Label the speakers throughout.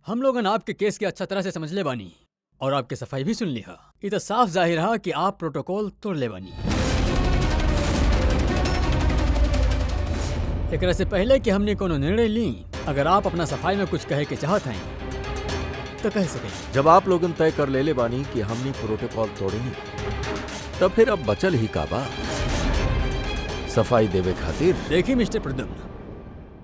Speaker 1: हम लोगन आपके केस के अच्छा तरह से समझ ले बानी और आपके सफाई भी सुन लिया। ये तो साफ जाहिर है कि आप प्रोटोकॉल तोड़ ले बानी। एकरा से पहले कि हमने कोनो निर्णय ली, अगर आप अपना सफाई में कुछ कहे के चाहत हैं तो कह सकें।
Speaker 2: जब आप लोगन तय कर ले बानी कि हमने प्रोटोकॉल तोड़नी, तब फिर अब बचल ही काबा सफाई देवे खातिर।
Speaker 1: देखिए मिस्टर प्रद्युम्न,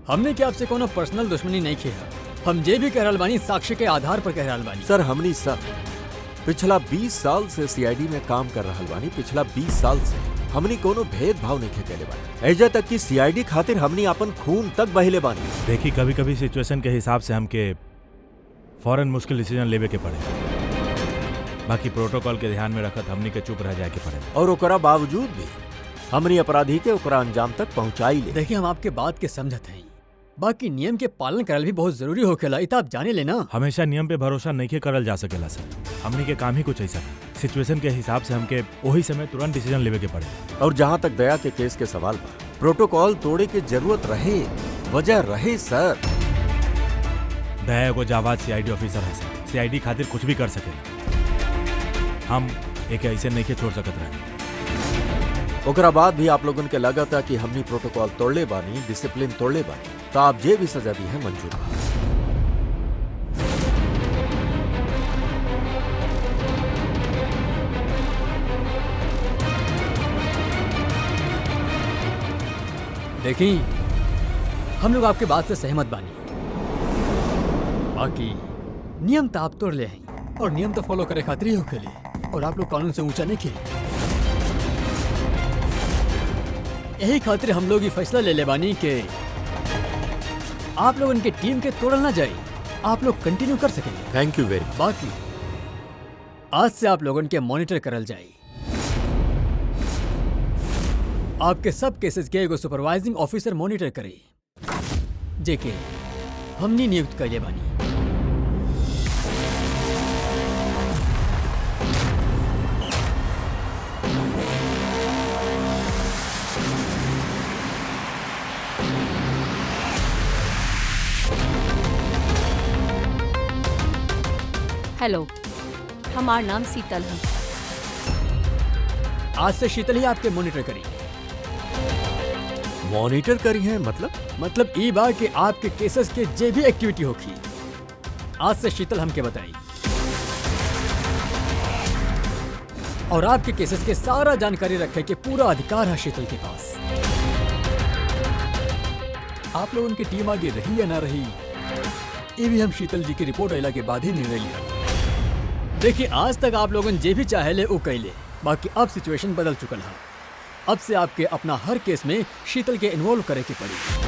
Speaker 1: हमने क्या आपसे कोनो पर्सनल दुश्मनी नहीं की है। हम जे भी कह रहल बानी साक्ष्य के आधार पर कह रहल बानी।
Speaker 2: सर, हमनी सब पिछला 20 साल से सीआईडी में काम कर रहल बानी। पिछला 20 साल से हमनी कोनो भेदभाव नहीं कैले बानी। ऐजा तक कि सीआईडी खातिर हमनी अपन खून तक बहिले बानी।
Speaker 3: देखी, कभी कभी सिचुएशन के हिसाब से हमके फौरन मुश्किल डिसीजन लेवे के पड़े, बाकी प्रोटोकॉल के ध्यान में रखत हमनी के चुप रह जाए के पड़े।
Speaker 2: और ओकरा बावजूद भी हमनी अपराधी के ओकरा अंजाम तक पहुंचाई ले।
Speaker 1: देखिए, हम आपके बात के समझत हैं, बाकी नियम के पालन करल भी बहुत जरूरी होखेला। इत आप जाने लेना।
Speaker 3: हमेशा नियम पे भरोसा नहीं करल जा सकेला सर। हमनी के काम ही कुछ ऐसा, सिचुएशन के हिसाब से हमके वही समय तुरंत डिसीजन लेवे के पड़े।
Speaker 2: और जहाँ तक दया के केस के सवाल पर प्रोटोकॉल तोड़े के जरूरत रहे, वजह रहे सर।
Speaker 3: दया को जावाद सीआईडी ऑफिसर है सर, सीआईडी खातिर कुछ भी कर सके। हम एक ऐसे नहीं के छोड़ सकत रहे।
Speaker 2: ओकरा बाद भी आप लोगन के लगा था कि हमनी प्रोटोकॉल तोड़ले बानी, डिसिप्लिन तोड़ले बानी, तो आप जे भी सजा दी है मंजूर बा।
Speaker 1: देखिए, हम लोग आपके बात से सहमत बानी, बाकी नियम तो आप तोड़ ले हैं और नियम तो फॉलो करे खातिर ही होखेले, और आप लोग कानून से ऊंचा नहीं खेले। यही खातिर हम लोग ये फैसला ले बानी कि आप लोग उनके टीम के तोड़ल ना जाए, आप लोग कंटिन्यू कर सकेंगे।
Speaker 2: थैंक यू वेरी मच।
Speaker 1: बाकी आज से आप लोगों के मॉनिटर करल जाए। आपके सब केसेस के एगो सुपरवाइजिंग ऑफिसर मॉनिटर करे, जेके हमनी नियुक्त कर बानी।
Speaker 4: हेलो, हमार नाम शीतल है।
Speaker 1: आज से शीतल ही आपके मॉनिटर करी।
Speaker 2: मॉनिटर करी है
Speaker 1: मतलब ई बा कि आपके केसेस के जे भी एक्टिविटी होगी, आज से शीतल हमके बताई, और आपके केसेस के सारा जानकारी रखे के पूरा अधिकार है शीतल के पास। आप लोग उनकी टीम आगे रही या ना रही, ये भी हम शीतल जी की रिपोर्ट अला के बाद ही निर्णय लिया। देखिए, आज तक आप लोगों जे भी चाहे ले वो कैले, बाकी अब सिचुएशन बदल चुकल है। अब से आपके अपना हर केस में शीतल के इन्वॉल्व करे के पड़ी।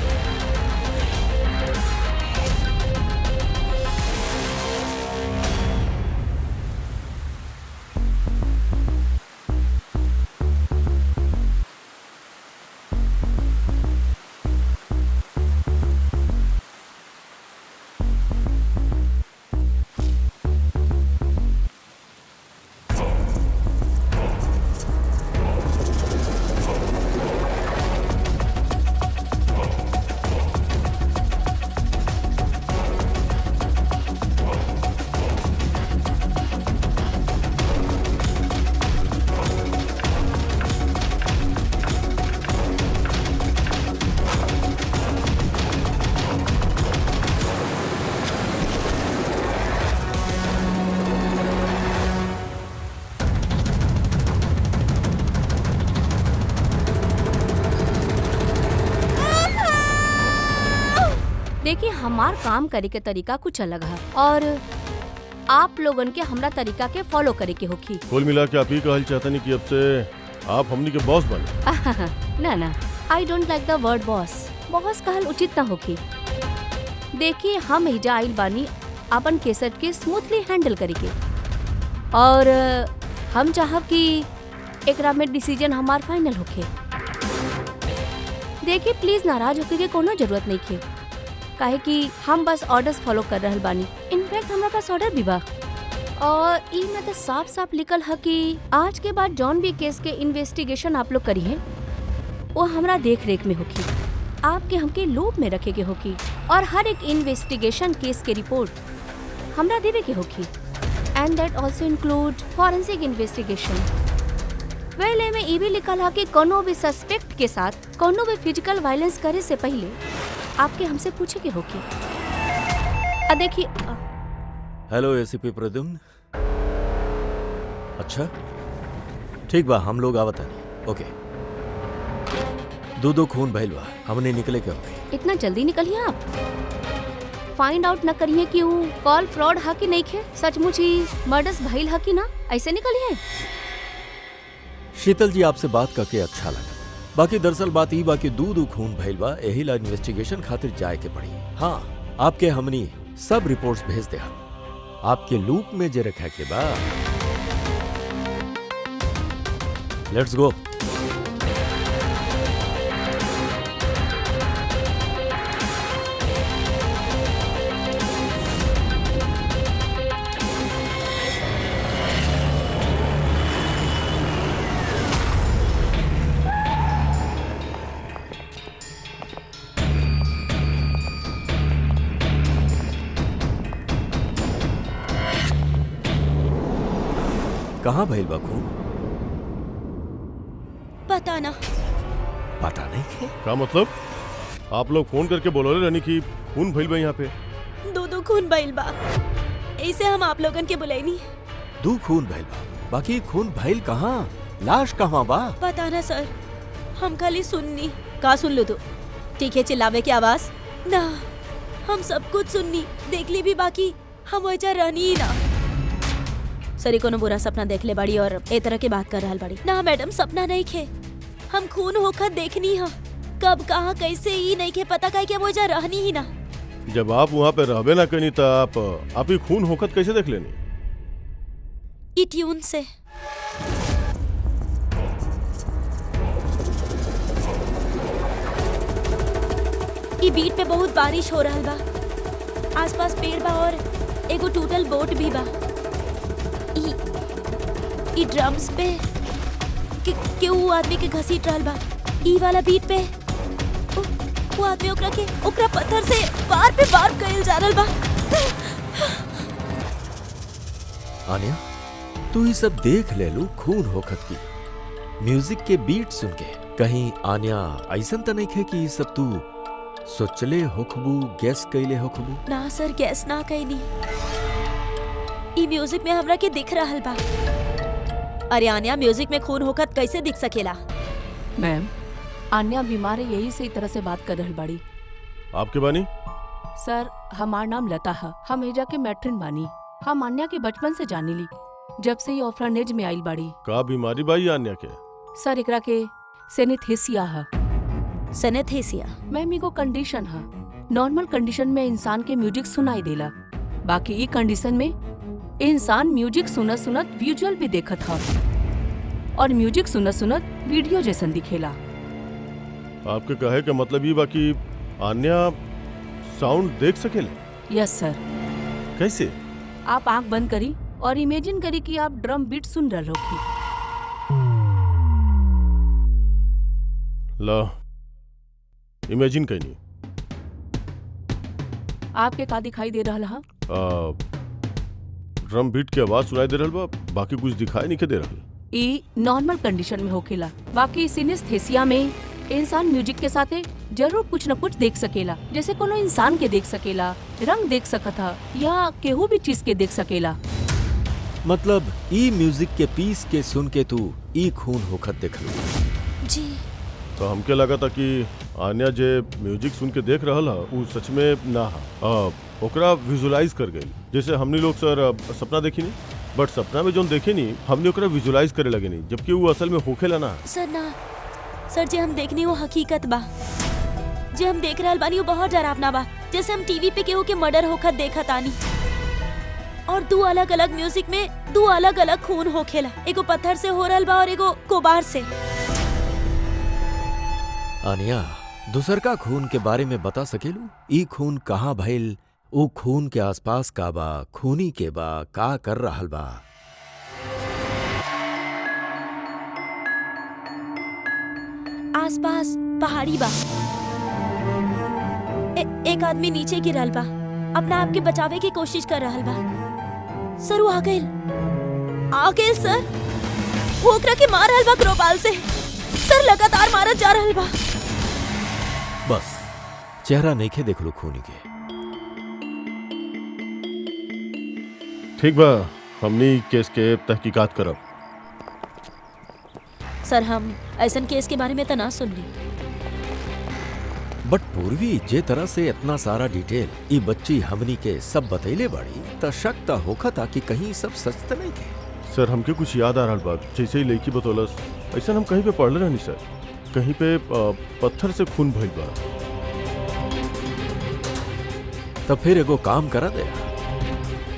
Speaker 4: देखिए, हमार काम करे के तरीका कुछ अलग है और आप लोगन के हमरा तरीका के फॉलो करे के होखी।
Speaker 5: कुल मिला के आप ही कहल चाहतनी कि अब से आप हमनी के बॉस बने।
Speaker 4: ना, I don't like the word boss. Boss कहल उचित ना होखी। देखिए, हम एजा आइल बानी अपन केसेट के स्मूथली हैंडल करे के, और हम चाहब कि एकरा में डिसीजन हमार फाइनल होखे। देखिए, प्लीज नाराज होके के कोनो जरूरत नहीं खे, काहे कि हम बस ऑर्डर्स फॉलो कर रहल बानी। इनफैक्ट हमरा पास ऑर्डर भी बा, और ई में तो साफ साफ लिखल है कि आज के बाद जॉन भी केस के इन्वेस्टिगेशन आप लोग करी है, वो हमरा देख रेख में होगी। आपके हमके लूप में रखे के होगी, और हर एक इन्वेस्टिगेशन केस के रिपोर्ट हमरा देवे के होखी and that also include forensic investigation. Well में ई भी लिखल है कि कोनो भी सस्पेक्ट के साथ कोनो भी फिजिकल वायलेंस करे से पहले आपके हमसे पूछे के होखी। देखिए
Speaker 2: हेलो एसीपी प्रद्युम्न। अच्छा ठीक बा, हम लोग आवत हनी। ओके, दो खून भइल बा, हमने निकले के होके।
Speaker 4: इतना जल्दी निकलिए आप? फाइंड आउट न करिए कि वो कॉल फ्रॉड है कि नहीं खे, सचमुच ही मर्डर्स भइल है कि ना, ऐसे निकलिए।
Speaker 2: शीतल जी आपसे बात करके अच्छा लगा। बाकी दरअसल बात ई बा कि दो खून भइल बा, यही ला इन्वेस्टिगेशन खातिर जाए के पड़ी। हाँ, आपके हमनी सब रिपोर्ट्स भेज दे, आपके लूप में जे रखा के बा। Let's go. कहाँ भइल बा खून?
Speaker 6: पता ना।
Speaker 2: पता नहीं है।
Speaker 5: क्या मतलब? आप लोग फोन करके बोलो रहनी कि खून भइल बा यहाँ पे।
Speaker 6: दो खून भइल बा, ऐसे हम आप लोगन के बुलाईनी।
Speaker 2: दो खून भइल बा, बाकी खून भइल कहाँ? लाश कहाँ बा?
Speaker 6: पता ना सर, हम खाली सुननी। का सुन लो तो? ठीक है, चिल्लावे की आवाज ना, हम सब कुछ सुननी देख ली भी, बाकी हम वजह रहनी ही ना। सरी कोनो बुरा सपना देख ले बड़ी और ए तरह के बात कर रहा बड़ी ना। मैडम सपना नहीं खे, हम खून होकर देखनी है, कब कहाँ कैसे ही नहीं खे पता, कह के वो वजह रहनी ही ना।
Speaker 5: जब आप वहाँ पे रहबे ना कनी तो आप ही खून होकर कैसे देख लेनी?
Speaker 6: ई ट्यून से। ई बीट पे बहुत बारिश हो रहा बा, आसपास पेड़ बा और एगो टूटल बोट भी बा। ई ड्रम्स पे के वो आदमी के घसीट रहल बा। ई वाला बीट पे वो आदमी ओकरा पत्थर से बार पे बार कइल जा रहल बा।
Speaker 2: आन्या, तू ये सब देख ले लू खून होखत की म्यूजिक के बीट सुन के। कहीं आन्या ऐसन तो नहीं खे कि ये सब तू सोचले होखबू, गैस कइले होखबू?
Speaker 6: ना सर, गैस ना कइनी। ई म्यूजिक में हमरा के दिख रहल बा। अरे आन्या, म्यूजिक में खून होखत कैसे दिख सकेला?
Speaker 4: मैम, आन्या बीमार है, यही से तरह से बात कर रहल बाड़ी।
Speaker 5: आपके बानी?
Speaker 4: सर, हमार नाम लता है, हम एजा के मैट्रिन बानी। हम आन्या के बचपन से जानी ली, जब से ही ऑर्फनेज में आइल बाड़ी।
Speaker 5: का बीमारी बाई आन्या के?
Speaker 4: सर, एकरा के सेनेस्थेसिया है।
Speaker 6: सेनेस्थेसिया?
Speaker 4: मैम, एगो कंडीशन है। नॉर्मल कंडीशन में इंसान के म्यूजिक सुनाई देला, बाकी ई कंडीशन में इंसान म्यूजिक सुनत सुनत विजुअल भी देखत है और म्यूजिक सुनत सुनत वीडियो जैसन दिखेला।
Speaker 5: आपके कहे के मतलब ये बाकी आन्या साउंड देख सकेले?
Speaker 4: यस सर।
Speaker 5: कैसे?
Speaker 4: आप आंख बंद करी और इमेजिन करी कि आप ड्रम बीट सुन रहे हो।
Speaker 5: ला इमेजिन कहीं
Speaker 4: आपके का दिखाई दे रहा है?
Speaker 5: ड्रम बीट की आवाज सुनाई दे रहल बा, बाकी कुछ दिखाई नहीं के दे रहल।
Speaker 4: ई नॉर्मल कंडीशन में होखेला, बाकी सिनेस्थेसिया में इंसान म्यूजिक के साथे जरूर कुछ न कुछ देख सकेला, जैसे कोनो इंसान के देख सकेला, रंग देख सकता या केहू भी चीज के देख सकेला।
Speaker 2: मतलब ई म्यूजिक के पीस के सुन के तू ई खून होखत देखलू?
Speaker 6: जी।
Speaker 5: तो हमके लगा था कि आन्या जे म्यूजिक सुन के देख रहल है वो सच में ना है, ओकरा विजुलाइज कर गई। जैसे हमने लोग सर सपना देखी नहीं, बट सपना में जो देखे नहीं हमने ओकरा विजुलाइज करे लगे नहीं, जबकि वो असल में होखेला ना।
Speaker 6: सर ना सर, जे हम देखनी वो हकीकत बा, जे हम देख रहल बानी वो बहुत डरावना बा। जैसे हम टीवी पे केहू के मर्डर होखत देखत आनी और दो अलग अलग म्यूजिक में दो अलग अलग खून होखेला, एगो पत्थर से हो रहल बा और एगो कोबार से।
Speaker 2: आन्या, दूसर का खून के बारे में बता सकेलू? ई खून कहाँ भइल, ऊ खून के आसपास का बा, खूनी के बा, का कर रहल बा?
Speaker 6: आसपास पहाड़ी बा, एक आदमी नीचे गिरल बा, अपना आप के बचावे की कोशिश कर रहल बा। सर वो आ गइल सर। वो ओकरा के मार रहल बा क्रोपाल से। सर लगातार मारत जा रहल बा।
Speaker 2: बस चेहरा नहीं खे देख लो खूनी के।
Speaker 5: ठीक बा, हमनी केस के तहकीकात करब।
Speaker 6: सर हम ऐसन केस के बारे में तो ना सुनली।
Speaker 2: बट पूर्वी जे तरह से इतना सारा डिटेल ई बच्ची हमनी के सब बतैले बाड़ी त शक त होखा था कि कहीं सब सच त नहीं के।
Speaker 5: सर हमके कुछ याद आ रहा बा, जैसे ही लड़की बतौलस ऐसा हम कहीं पे पढ़ले रहनी सर। कहीं पे पत्थर से खून भइल बा।
Speaker 2: तब फिर एगो काम करा दे,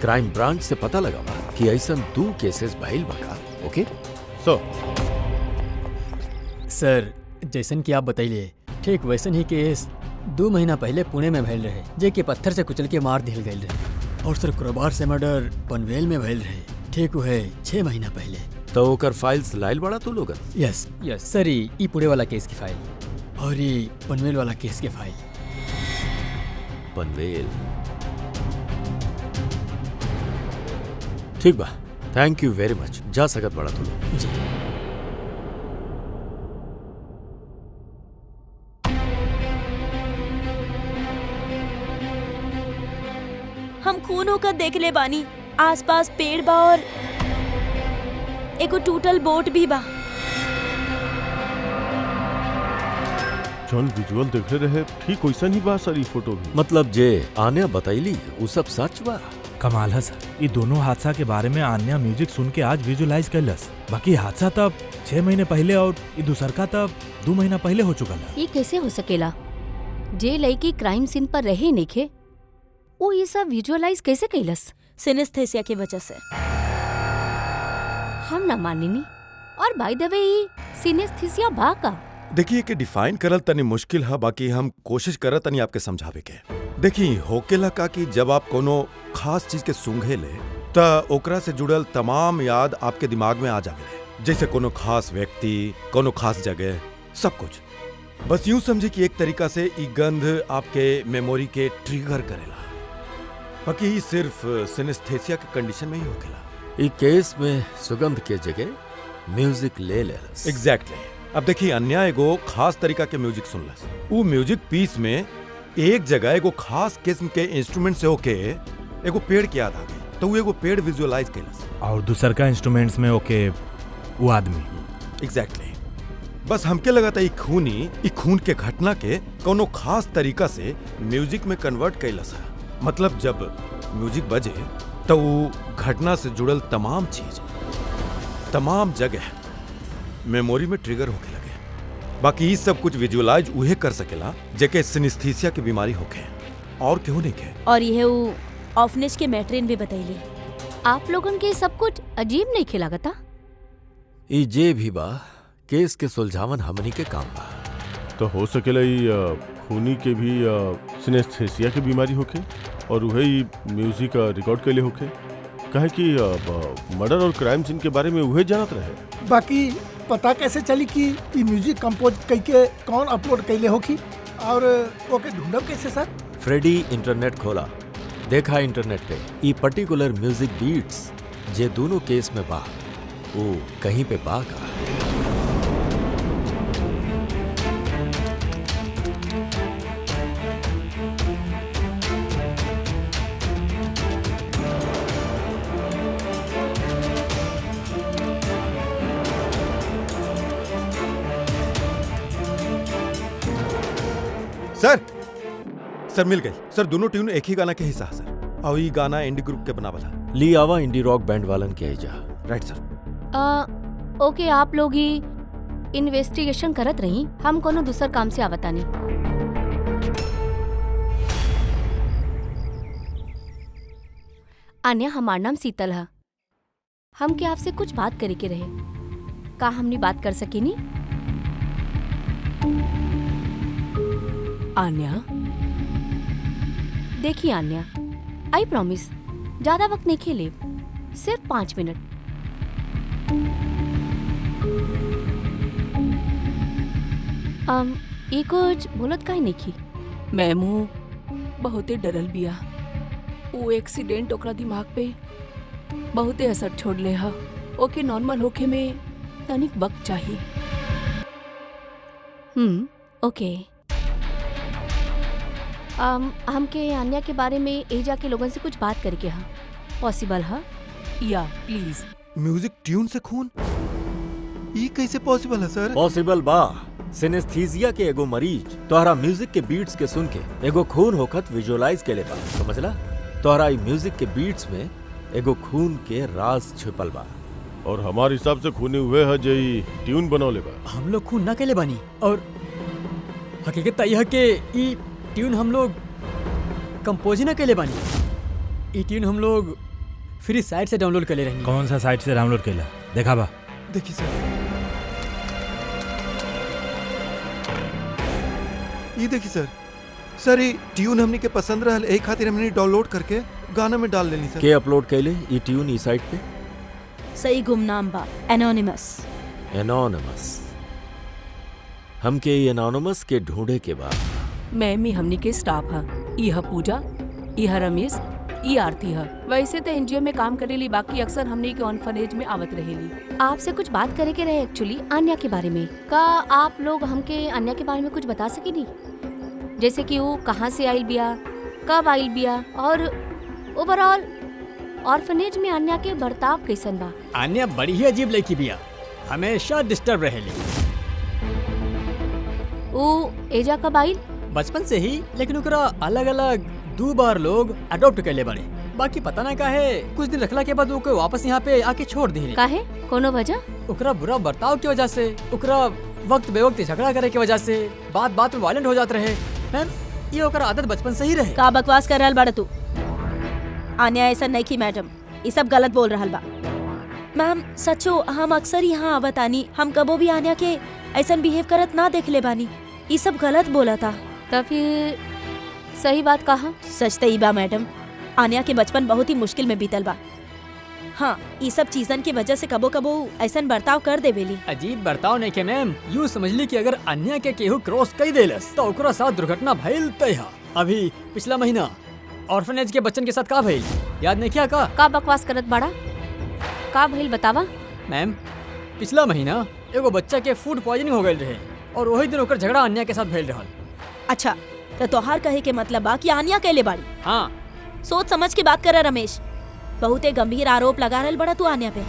Speaker 2: क्राइम ब्रांच से पता लगावा कि ऐसा 2 केसेस भइल बा का। ओके
Speaker 1: सर जैसन कि आप बतैले ठीक वैसन ही केस 2 महीना पहले पुणे में भइल रहे, जे के पत्थर से कुचल के मार दिल गइल रहे। और सर क्रोबार से मर्डर पनवेल में भइल रहे, ठीक है 6 महीना पहले।
Speaker 2: तो ओकर फाइल्स लाइल बड़ा तू लोगन।
Speaker 1: यस सर, ई पुणे वाला केस की फाइल और ये पनवेल वाला केस की फाइल।
Speaker 2: पनवेल ठीक बा, थैंक यू वेरी मच। जा सकत बड़ा तू लोग।
Speaker 1: जी
Speaker 6: हम खून होकर देख ले बानी। आसपास पेड़ बा और एगो टूटल बोट भी बा।
Speaker 5: जौन विजुअल देख रहे ठीक वैसा ही बा सर। ई फोटो भी
Speaker 2: मतलब जे आन्या बतैली वो सब सच बा।
Speaker 3: कमाल है सर, ये दोनों हादसा के बारे में आन्या म्यूजिक सुन के आज विजुअलाइज कैलस। बाकी हादसा तब 6 महीने पहले और ये दूसरका तब 2 महीना पहले हो चुका ला।
Speaker 4: ये कैसे हो सकेला? जे लड़की क्राइम सीन पर रहे नइखे, वो ये सब विजुअलाइज कैसे कैलस?
Speaker 6: सिनेस्थेसिया की वजह से।
Speaker 4: हम ना मानिनी। और बाय द वे ये सिनेस्थेसिया बा का?
Speaker 7: देखिए कि डिफाइन करल तनी मुश्किल है, बाकी हम कोशिश करत तनी आपके समझावे के। देखिए होकेला का कि जब आप कोनो खास चीज के सूंघे ले त ओकरा से जुड़ल तमाम याद आपके दिमाग में आ जावे, जैसे कोनो खास व्यक्ति, कोनो खास जगह, सब कुछ। बस यूं समझे कि एक तरीका से ई गंध आपके मेमोरी के ट्रिगर करेला। बाकी ही सिर्फ सिनेस्थेसिया के कंडीशन में ही होकेला।
Speaker 2: ई केस में सुगंध के जगह म्यूजिक ले लेलस।
Speaker 7: एग्जैक्टली। अब देखिए अन्या एगो खास तरीका के म्यूजिक सुनलस। वो म्यूजिक पीस में एक जगह एगो खास किस्म के इंस्ट्रूमेंट से होके एगो पेड़ की याद आ गई, तो वो एगो पेड़ विजुअलाइज कैलस।
Speaker 3: और दूसरका इंस्ट्रूमेंट्स में ओके वो आदमी।
Speaker 7: एग्जैक्टली। बस हमके लगा था ई खून के घटना के कोनो खास तरीका से म्यूजिक में कन्वर्ट कैलस है। मतलब जब म्यूजिक बजे तो वो घटना से जुड़ल तमाम चीज, तमाम जगह मेमोरी में ट्रिगर होके लगे। बाकी ये सब कुछ विजुअलाइज उहे कर सकेला जेके सिनेस्थीसिया की बीमारी होके, और केहू नहीं के।
Speaker 6: और यह वो ऑफनेज के मैट्रिन भी बतैली।
Speaker 4: आप लोगन के सब कुछ अजीब नहीं खिलागता?
Speaker 2: ई जे भी बा केस के सुलझावन हमनी के काम बा।
Speaker 5: तो हो सकेला ई खूनी के भी सिनेस्थेसिया की बीमारी होके और वही म्यूजिक रिकॉर्ड कैले होके। काहे कि मर्डर और क्राइम सीन के बारे में वही जानत रहे।
Speaker 8: बाकी पता कैसे चली कि ई म्यूजिक कंपोज करके कौन अपलोड कैले होखी और ओके ढूंढब कैसे सर?
Speaker 2: फ्रेडी इंटरनेट खोला, देखा इंटरनेट पे ई पर्टिकुलर म्यूजिक बीट्स जे दोनों केस में बा वो कहीं पे बा का।
Speaker 7: सर मिल गई सर। दोनों ट्यून एक ही गाना के हिस्सा है सर, और ये गाना इंडी ग्रुप के बनावल है।
Speaker 2: ली आवा इंडी रॉक बैंड वालन के एजा।
Speaker 7: राइट सर।
Speaker 4: ओके, आप लोग ही इन्वेस्टिगेशन करत रही, हम कोनो दूसर काम से आवतानी। आन्या, हमार नाम शीतल है। हम के आपसे कुछ बात करे के रहे, का हमनी बात कर सकेनी? आन्या, देखिए आन्या, आई प्रॉमिस ज्यादा वक्त नहीं खेले, सिर्फ 5 मिनट। ये कुछ बोलत काहे नहीं की?
Speaker 9: मैमू बहुते डरल बिया। वो एक्सीडेंट ओकरा दिमाग पे बहुते असर छोड़ले हा। ओके नॉर्मल होके में तनिक वक्त चाहिए।
Speaker 4: ओके। हमके आन्या के बारे में एजा के लोगन से कुछ बात करके हा पॉसिबल हा?
Speaker 9: या प्लीज।
Speaker 7: म्यूजिक ट्यून से खून ये कैसे पॉसिबल है सर?
Speaker 2: पॉसिबल बा। सिनेस्थीसिया के एगो मरीज तोहरा म्यूजिक के बीट्स के सुन के एगो खून होखत विजुअलाइज के ले बा। समझला? तोहरा ई म्यूजिक के बीट्स में एगो खून के राज छिपल बा।
Speaker 5: और हमारे हिसाब से खूनी हुए है जे ई ट्यून बनौले बा।
Speaker 1: हम लोग खून ना कैले बानी और हकीकत यह है कि ई ट्यून हम लोग कंपोज ही ना कैले बानी। ई ट्यून हम लोग फ्री साइट से डाउनलोड कर ले रही।
Speaker 3: कौन सा साइट से डाउनलोड केला देखा बा?
Speaker 7: देखिए सर, ये देखिए सर ये ट्यून हमनी के पसंद रहल, एक खातिर हमनी डाउनलोड करके गाना में डाल लेनी सर।
Speaker 2: के अपलोड कैले ई ट्यून ई साइट पे?
Speaker 6: सही गुमनाम बा, एनोनिमस।
Speaker 2: एनोनिमस। हमके ई एनोनिमस के ढूंढे के बा।
Speaker 9: मैम ही हमनी के स्टाफ हा। यह पूजा, यह रमेश, ई आरती है। वैसे तो एनजीओ में काम करेली, बाकी अक्सर हमने के ऑर्फनेज में आवत रहेली।
Speaker 4: आपसे कुछ बात करे के रहे एक्चुअली आन्या के बारे में। का आप लोग हमके आन्या के बारे में कुछ बता सकेनी? जैसे कि वो कहाँ से आइल बिया, कब आइल बिया और ओवरऑल ऑर्फनेज में आन्या के बर्ताव कैसन बा?
Speaker 1: आन्या बड़ी ही अजीब लड़की बिया, हमेशा डिस्टर्ब रहेली।
Speaker 4: वो एजा कब आइल?
Speaker 1: बचपन से ही, लेकिन ओकरा अलग अलग 2 बार लोग अडॉप्ट कैले बड़े। बाकी पता ना काहे कुछ दिन रखला के बाद ओके वापस यहाँ पे आके छोड़ दी।
Speaker 4: काहे? कोनो वजह?
Speaker 1: ओकरा बुरा बर्ताव की वजह से, ओकरा वक्त बेवक्त झगड़ा करे की वजह से, बात बात में वायलेंट हो जाते रहे। मैम ये ओकरा आदत बचपन से ही रहे।
Speaker 6: का बकवास कर रहल बाड़ा तू? आन्या ऐसा नहीं की मैडम, ये सब गलत बोल रहल बा। मैम सचो हम अक्सर यहाँ आवत आनी, हम कबो भी आन्या के ऐसा बिहेव करत ना देख ले बानी। ये सब गलत बोला था।
Speaker 4: तो फिर सही बात कहा?
Speaker 6: सच तो ई बा मैडम, आन्या के बचपन बहुत ही मुश्किल में बीतल बा। हाँ, ये सब चीजन की वजह से कबो कबो ऐसा बर्ताव कर देवेली।
Speaker 1: अजीब बर्ताव नहीं के मैम, यूँ समझली कि अगर अन्य के केहू क्रॉस कई देलस तो ओकरा साथ दुर्घटना भइल तय हा। अभी पिछला महीना ऑर्फनेज के बच्चन के साथ का भइल, याद नहीं किया का
Speaker 4: बकवास करत बाड़ा? का भइल बतावा?
Speaker 1: मैम पिछला महीना एगो बच्चा के फूड पॉइजनिंग हो गई रहे और वही दिन ओकर झगड़ा अन्य के साथ भइल रहल।
Speaker 6: अच्छा तो तोहार कहे के मतलब बा कि आन्या कैले बाड़ी?
Speaker 1: हाँ।
Speaker 6: सोच समझ के बात कर रमेश, बहुते गंभीर आरोप लगा रहल बड़ा तू आन्या पे।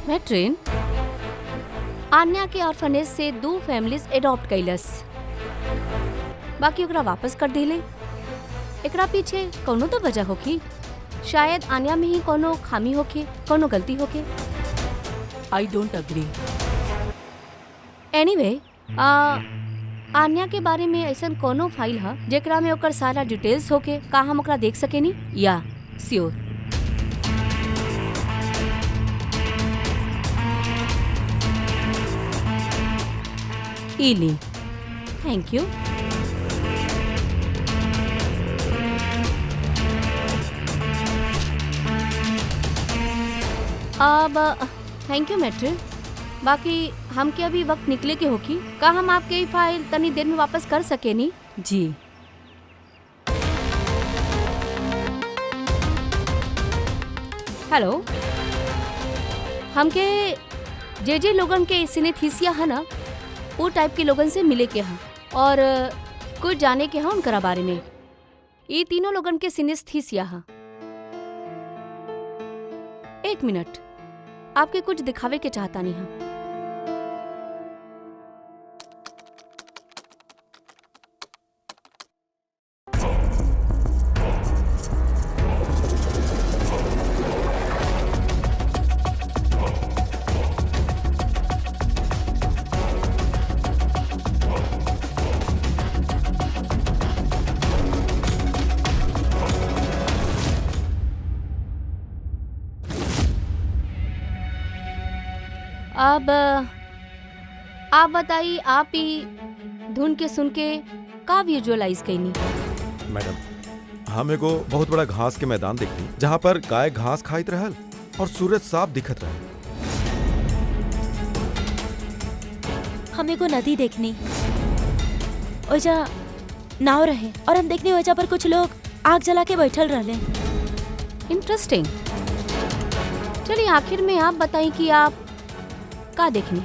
Speaker 4: मैं ट्रेन आन्या के ऑर्फनेज से 2 फैमिलीज एडॉप्ट कैलस, बाकी ओकरा वापस कर दिले। एकरा पीछे कोनो तो वजह होखी, शायद आन्या में ही कोनो खामी होखे, कोनो गलती होखे।
Speaker 9: I don't agree.
Speaker 4: Anyway, Anya के बारे में ऐसा कोनो फाइल है जेकरा में ओकर सारा डिटेल्स होके? का हम ओकरा देख सकेनी? या श्योर।
Speaker 9: इली।
Speaker 4: Thank you. अब थैंक यू मैट्रिक। बाकी हमके अभी वक्त निकले के होगी, का हम आपके ये फाइल तनी देर में वापस कर सकेनी?
Speaker 9: जी।
Speaker 4: हेलो, हमके जे लोगन के सिनेस्थीसिया है ना, वो टाइप के लोगन से मिले के हैं और कुछ जाने के हैं उनकरा बारे में। ये तीनों लोगन के सिनेस्थीसिया है। 1 मिनट, आपके कुछ दिखावे के चाहता नहीं है। अब आप बताइए, आप ही धुन के सुन के का विजुअलाइज कईनी?
Speaker 7: मैडम हम एगो बहुत बड़ा घास के मैदान देखली जहाँ पर गाय घास खाइत रहल और सूरज साफ दिखत रहल।
Speaker 6: हम एगो नदी देखनी, ओजा नाव रहे और हम देखने ओजा पर कुछ लोग आग जला के बैठल रहले।
Speaker 4: इंटरेस्टिंग। चलिए आखिर में आप बताएं कि आप का देखनी।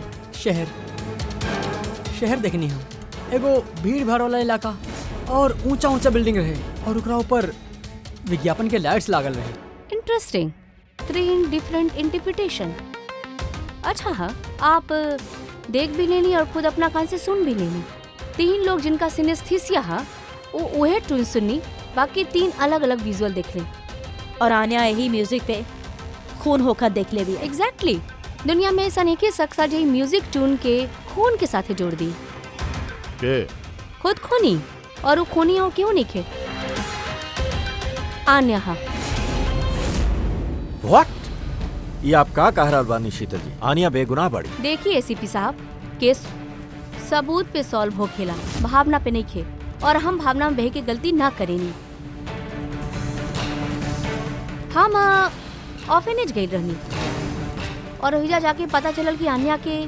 Speaker 1: शहर देखनी हम। एगो भीड़ भाड़ वाला इलाका और ऊंचा ऊंचा बिल्डिंग रहे और ओकरा ऊपर विज्ञापन के लाइट्स लागल रहे।
Speaker 4: इंटरेस्टिंग। 3 different interpretation. अच्छा हाँ, आप देख भी लेनी और खुद अपना कान से सुन भी लेनी। 3 लोग जिनका सिनेस्थीसिया है वो उहे ट्यून सुननी, बाकी 3 अलग अलग विजुअल देख लें।
Speaker 6: और आन्या यही म्यूजिक पे खून होकर देख ले भी।
Speaker 4: एग्जैक्टली। दुनिया में ऐसा नहीं कि सक्सा जी म्यूजिक ट्यून के खून के साथ जोड़ दी।
Speaker 5: के
Speaker 4: खुद खूनी और वो खूनी और क्यों नहीं खे। आन्या हाँ।
Speaker 2: व्हाट? ये आप का कह रहल बानी शीतल जी? आनिया बेगुनाह बड़ी।
Speaker 4: देखिए एसीपी साहब, केस सबूत पे सॉल्व हो खेला, भावना पे नहीं खे, और हम भावना में बह के गलती ना करेंगे। हम ऑर्फेनेज गई रहनी और ओहिजा जाके पता चलल कि आन्या के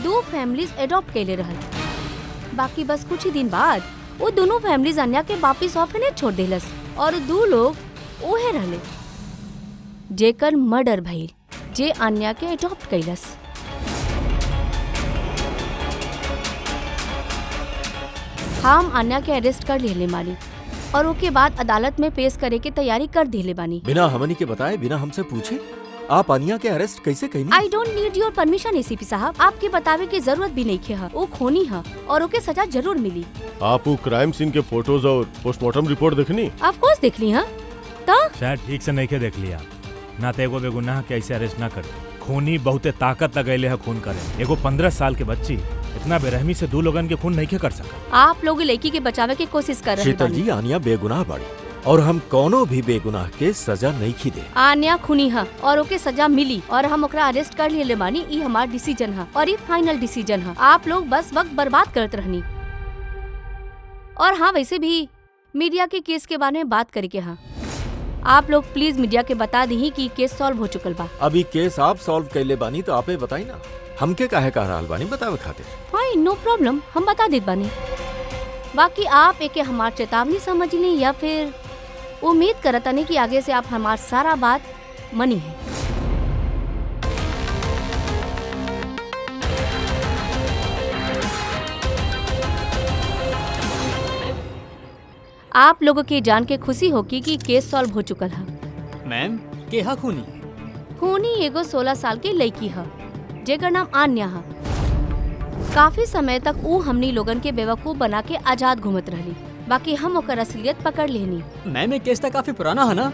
Speaker 4: 2 फैमिलीज एडॉप्ट कैले रहल। बाकी बस कुछ ही दिन बाद वो दोनों फैमिलीज आन्या के वापिस ऑर्फेनेज छोड़ देलस और 2 लोग ओहे रहले जेकर मर्डर भइल, जे आन्या के एडॉप्ट कैलस। हम आन्या के अरेस्ट कर लेले मानी और ओके बाद अदालत में पेश करे के तैयारी कर देले बानी।
Speaker 2: बिना हमनी के बताए, बिना हमसे पूछे आप आनिया के अरेस्ट कैसे कहीं?
Speaker 4: I don't need your permission ACP साहब। आपके बतावे की जरूरत भी नहीं है। वो खूनी है और ओके सजा जरूर मिली।
Speaker 5: आप वो क्राइम सीन के फोटोज और पोस्टमार्टम रिपोर्ट देखनी?
Speaker 4: ऑफ कोर्स देख ली। हाँ तो
Speaker 3: शायद ठीक से नहीं के देख लिया ना, तो एगो बेगुनाह के ऐसे अरेस्ट ना कर। खूनी बहुते ताकत लगैले है खून करे। एगो 15 साल के बच्ची इतना बेरहमी से 2 लोगन के खून नहीं कर सका।
Speaker 4: आप लोग लड़की के बचावे की कोशिश कर रहे हैं।
Speaker 2: शीतल जी, आनिया बेगुनाह बड़ी और हम कोनो भी बेगुनाह के सजा नहीं खीदे।
Speaker 4: आन्या खूनी है और ओके सजा मिली और हम ओकरा अरेस्ट कर लिए मानी। ये हमार डिसीजन है और ये फाइनल डिसीजन है। आप लोग बस वक्त बर्बाद करते रहनी। और हाँ, वैसे भी मीडिया के केस के बारे में बात करके हाँ, आप लोग प्लीज मीडिया के बता दी कि केस सॉल्व हो चुकल बा।
Speaker 2: अभी केस आप सॉल्व कैले बानी तो आपे बताई ना, हमके काहे कह रहल बानी बतावे खातिर।
Speaker 4: हाँ, नो प्रॉब्लम, हम बता देत बानी। बाकी आप एके हमार चेतावनी समझ ली या फिर उम्मीद करतानी कि आगे से आप हमार सारा बात मनी है। आप लोगों की जान के खुशी होगी कि केस सॉल्व हो चुकल है।
Speaker 1: मैम, के हा खूनी?
Speaker 4: खूनी एगो 16 साल की लड़की है जेकर नाम आन्या है। काफी समय तक वो हमनी लोगन के बेवकूफ बना के आजाद घूमत रहली। बाकी हम ओकर असलियत पकड़ लेनी।
Speaker 1: मैम, ये केस तो काफी पुराना है ना?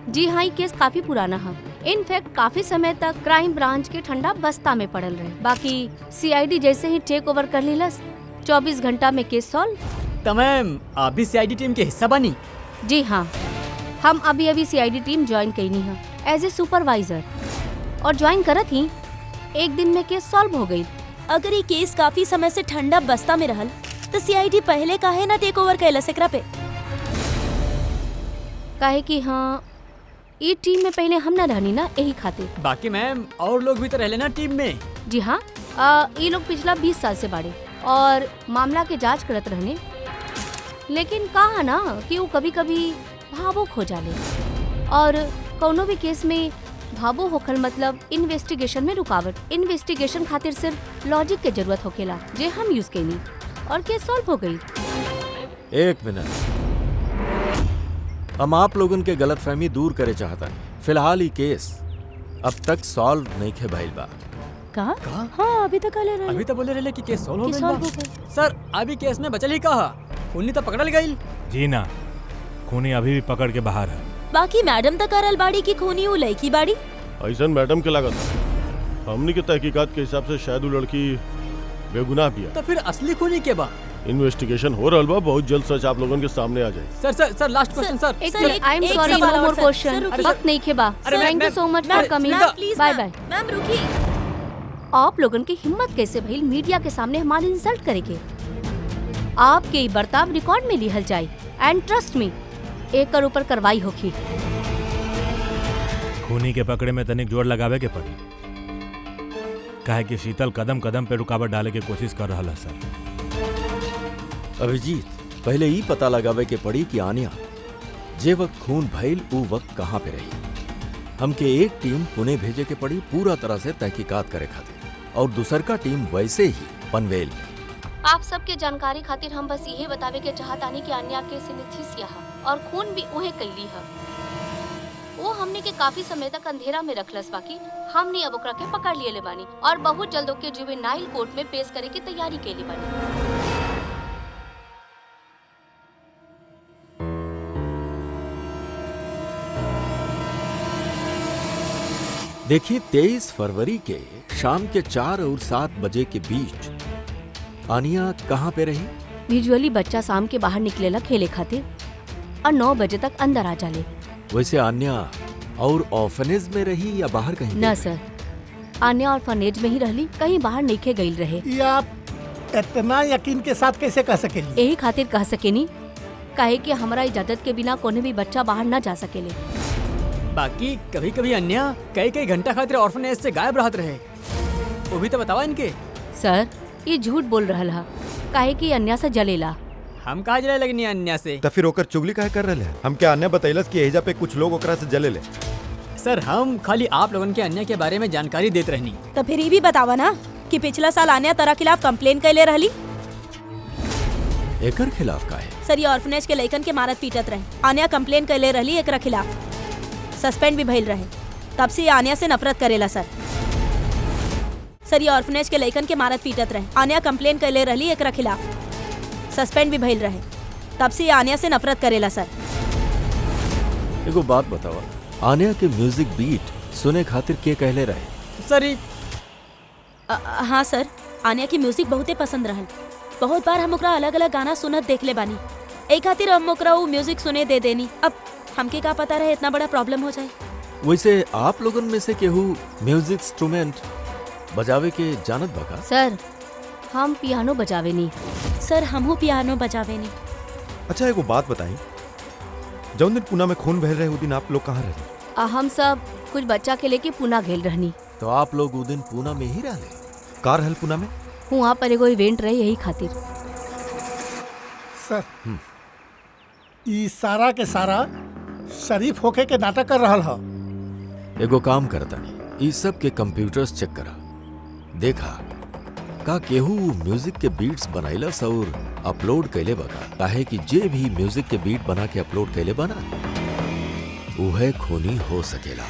Speaker 4: जी हाँ, ये केस काफी पुराना है। इनफैक्ट काफी समय तक क्राइम ब्रांच के ठंडा बस्ता में पड़ल रहे। बाकी सीआईडी जैसे ही टेक ओवर कर लीलस, 24 घंटा में केस सॉल्व।
Speaker 1: तो मैम, आप भी सीआईडी टीम के हिस्सा बनी?
Speaker 4: जी हाँ, हम अभी सीआईडी टीम ज्वाइन कईनी है एज ए सुपरवाइजर और ज्वाइन करत ही एक दिन में केस सॉल्व हो गई।
Speaker 6: अगर ये केस काफी समय से ठंडा बस्ता में रहल तो सीआईडी पहले काहे ना टेक ओवर कैलस एकरा पे?
Speaker 4: काहे कि हाँ, ये टीम में पहले हम न रहनी ना, यही खातिर।
Speaker 1: बाकी मैम, और लोग भी तो रहले ना टीम में?
Speaker 4: जी हाँ, ये लोग पिछला 20 साल से बाड़े और मामला के जांच करत रहने। लेकिन कहा ना कि वो कभी कभी भावुक हो जाले और कोनो भी केस में भावुक होखल मतलब इन्वेस्टिगेशन में रुकावट। इन्वेस्टिगेशन खातिर सिर्फ लॉजिक के जरूरत होकेला, जे हम यूज कैनी और केस सॉल्व हो गई।
Speaker 2: 1 मिनट, हम आप लोगन के गलतफहमी दूर करे चाहता नहीं। फिलहाल ये केस अब तक सॉल्व नहीं खे भइल बा।
Speaker 6: कहा?
Speaker 1: कहा?
Speaker 6: हाँ, अभी तक काले रहे।
Speaker 1: अभी तो बोले रहे कि केस सॉल्व हो
Speaker 6: केस
Speaker 1: गइल
Speaker 6: सॉल्व
Speaker 1: बा।
Speaker 6: हो गइल।
Speaker 1: सर, अभी केस में बचल ही कहा, खूनी तो पकड़ल गई।
Speaker 3: जी ना, खूनी अभी भी पकड़ के बाहर है।
Speaker 6: बाकी मैडम तक करल बाड़ी की खूनी वो लड़की बाड़ी।
Speaker 5: ऐसा मैडम के लागत है। हमनी के तहकीकात के हिसाब से शायद वो लड़की बेगुनाह भी है।
Speaker 1: तो फिर असली खूनी के बा?
Speaker 5: इन्वेस्टिगेशन हो रहल बा, बहुत जल्द सच आप लोगन के सामने आ जाए।
Speaker 1: Sir last question sir.
Speaker 4: I am sorry, no more question. वक्त नहीं खे बा। Thank you so much for coming. Bye bye.
Speaker 6: Ma'am रुकी।
Speaker 4: आप लोगन की हिम्मत कैसे भइल मीडिया के सामने हमारी इंसल्ट करेके? आपके ये बर्ताव रिकॉर्ड में लिहल जाए एंड ट्रस्ट मी, एकर ऊपर कार्रवाई होगी।
Speaker 3: खूनी के पकड़े में तनिक जोर लगावे के पड़ी, काहे कि शीतल कदम कदम पे रुकावट डाले के कोशिश कर रहा है। सर
Speaker 2: अभिजीत, पहले ही पता लगावे के पड़ी कि आनिया जे वक्त खून भइल ऊ वक्त कहाँ पे रही। हमके एक टीम पुणे भेजे के पड़ी पूरा तरह से तहकीकात करे खातिर और दूसर का टीम वैसे ही पनवेल में।
Speaker 4: आप सबके जानकारी खातिर हम बस यही बतावे के चाहतानी कि अन्या के सिनेथिसिया और खून भी उहे कैली है। वो हमने के काफी समय तक अंधेरा में रखलस, बाकी हमने अब ओकरा के पकड़ लिए बानी और बहुत जल्द ओके जुवेनाइल कोर्ट में पेश करे की तैयारी केली बानी।
Speaker 2: देखिए 23 फरवरी के शाम के 4 और 7 बजे के बीच आनिया कहाँ पे रही?
Speaker 4: यूजुअली बच्चा शाम के बाहर निकलेला खेले खातिर और 9 बजे तक अंदर आ जाले।
Speaker 2: वैसे आन्या और ऑर्फनेज में रही या बाहर कहीं?
Speaker 4: न सर, आन्या ऑर्फनेज में ही रहली, कहीं बाहर नहीं गई रहे।
Speaker 8: ये आप इतना यकीन के साथ कैसे कह सकेली?
Speaker 4: यही खातिर कह सकेनी काहे कि हमारा इजाजत के बिना कोई भी बच्चा बाहर न जा सकेले।
Speaker 1: बाकी कभी कभी अन्या कई घंटा खातिर ऑर्फनेज से गायब रहत रहे, वो भी तो बतावा इनके।
Speaker 4: सर ये झूठ बोल रहल हा, काहे कि अन्या से जलेला।
Speaker 1: हम कहा जले लगनी अन्या से?
Speaker 7: तो फिर ओकर चुगली काहे कर रहे हैं? हम क्या अन्य बतैलस कि एजा पे कुछ लोग ओकरा से जले ले?
Speaker 1: सर हम खाली आप लोगन के अन्या के बारे में जानकारी देत रहनी।
Speaker 6: तो फिर ये भी बतावा ना कि पिछला साल आन्या तरह खिलाफ कंप्लेन कैले रहली।
Speaker 2: एकर खिलाफ का है?
Speaker 6: सर ये ऑर्फनेज के लइकन के मारत पीटत रहे, आन्या कंप्लेन कैले रहली एकरा खिलाफ, सस्पेंड भी भइल रहे, तब से ये आन्या से नफरत करेला। सर ये ऑर्फनेज के लइकन के मारत पीटत रहे, आन्या कंप्लेन कैले रहली एकरा खिलाफ, सस्पेंड भी भइल रहे, तब से ये आन्या से नफरत करेला। सर
Speaker 2: एगो बात बतावा, आन्या के म्यूजिक बीट सुने खातिर के कहले रहे?
Speaker 1: सर
Speaker 6: हाँ सर, आन्या की म्यूजिक बहुते पसंद रहल, बहुत बार हम ओकरा अलग अलग गाना सुनत देखले बानी, एक खातिर हम ओकरा वो म्यूजिक सुने दे देनी। अब हमके का पता रहे इतना बड़ा प्रॉब्लम हो जाए।
Speaker 2: वैसे आप लोगन में से केहू म्यूजिक इंस्ट्रूमेंट बजावे के जानत बा का?
Speaker 4: सर हम पियानो बजावे नी।
Speaker 6: सर हमहू पियानो बजावे नी।
Speaker 7: अच्छा एगो बात बताई, जौन दिन पुणे में खून बह रहे उस दिन आप लोग कहाँ रहे?
Speaker 4: हम सब कुछ बच्चा के लेके पुणे गेल रहनी।
Speaker 2: तो आप लोग उस दिन पुणे में ही रहले?
Speaker 7: का रहल पुणे में?
Speaker 4: वहाँ पर एगो इवेंट रहे यही खातिर।
Speaker 8: सर ई सारा के सारा शरीफ होके के नाटक कर रहल हा।
Speaker 2: एगो काम करता नहीं, इस सब के कंप्यूटर्स चेक करा, देखा का केहू म्यूजिक के बीट्स बनाइलस और अपलोड कैले बका, काहे कि जे भी म्यूजिक के बीट बना के अपलोड कैले बना उहे खूनी हो सकेला।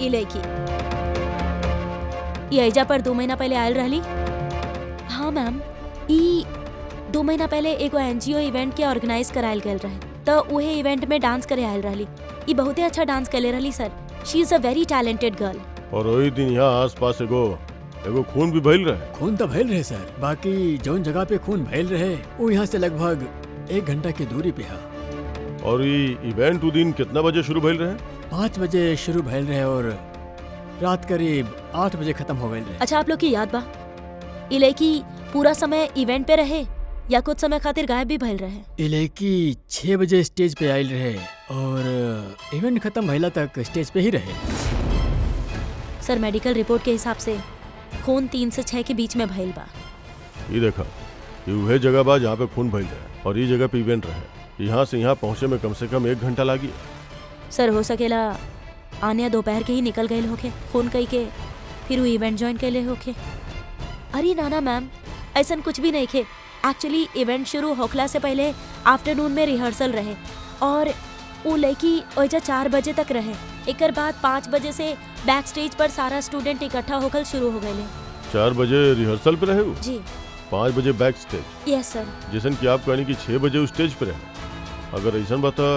Speaker 6: ये लड़की ये एजा पर 2 महीना पहले आयल रहली। हाँ मैम, ई 2 महीना पहले एगो एनजीओ इवेंट के ऑर्गेनाइज करायल गयल रहे, तो उहे इवेंट में डांस करे आयल रहली। ई बहुते अच्छा डांस करे रहली sir, she is a very talented girl.
Speaker 5: और वही दिन यहाँ आसपास एगो खून भी भइल रहे।
Speaker 1: खून तो भइल रहे सर, बाकी जौन जगह पे खून भइल रहे वो यहाँ से लगभग 1 घंटा की दूरी पे है।
Speaker 5: और ये इवेंट उ दिन कितना बजे शुरू भइल रहे?
Speaker 1: 5 बजे शुरू भइल रहे और रात करीब 8 बजे खत्म हो गए रहे।
Speaker 6: अच्छा आप लोग की याद बा ई लड़की पूरा समय इवेंट पे रहे या कुछ समय खातिर गायब भी भइल रहे?
Speaker 1: ये लड़की 6 बजे स्टेज पे आयल रहे और इवेंट खत्म भइला तक स्टेज पे ही रहे।
Speaker 6: सर मेडिकल रिपोर्ट के हिसाब से खून 3 से 6 के बीच में भइल बा।
Speaker 5: ये देखा, ये वह जगह बा जहाँ पे खून भइल रहे और ये जगह पे इवेंट रहे। यहाँ से यहाँ पहुँचे में कम से कम 1 घंटा लागी।
Speaker 6: सर हो सकेला आन्या दोपहर के ही निकल गए होके खून कई के, फिर वो इवेंट ज्वाइन कैले होके। अरे नाना मैम, ऐसा कुछ भी नहीं खे। एक्चुअली इवेंट शुरू होखला से पहले आफ्टरनून में रिहर्सल रहे और वो लड़की ओइजा 4 बजे तक रहे। एक बाद 5 बजे से बैक स्टेज पर सारा स्टूडेंट इकट्ठा होकर शुरू हो गए।
Speaker 5: 4 बजे रिहर्सल पे रहे हो?
Speaker 6: जी।
Speaker 5: 5 बजे बैक स्टेज?
Speaker 6: यस सर।
Speaker 5: जैसन कि आप कहनी कि 6 बजे उस स्टेज पे रहे। अगर ऐसा बता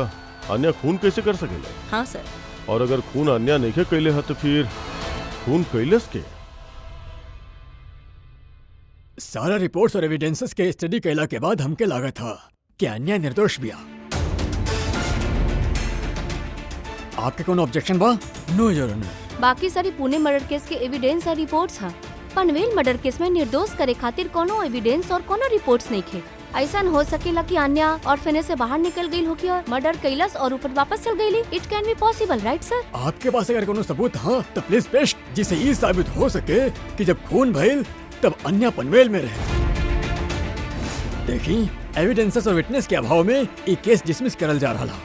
Speaker 5: अन्य खून कैसे कर सकेला?
Speaker 6: हाँ सर।
Speaker 5: और अगर खून अन्य नहीं कैले है तो फिर खून कैलस के?
Speaker 1: सारा रिपोर्ट्स और एविडेंसेस के स्टडी कैला के बाद हमके लगा था कि अन्य निर्दोष बिया। आपके कौन ऑब्जेक्शन बा? No your honour.
Speaker 4: बाकी सारी पुणे मर्डर केस के एविडेंस और रिपोर्ट्स है। पनवेल मर्डर केस में निर्दोष करे खातिर कोनो एविडेंस और कोनो रिपोर्ट्स नहीं थे। ऐसा हो सकेला कि अन्या ऑर्फनेज से बाहर निकल गई होगी और मर्डर कैलस और ऊपर वापस चल गई। It can be possible, right sir?
Speaker 1: आपके पास अगर कोनो सबूत हाँ तो प्लीज पेश, जिससे ये साबित हो सके कि जब खून भइल तब अन्या पनवेल में रहे। देखी एविडेंसेस और विटनेस के अभाव में ये केस डिसमिस करल जा रहा।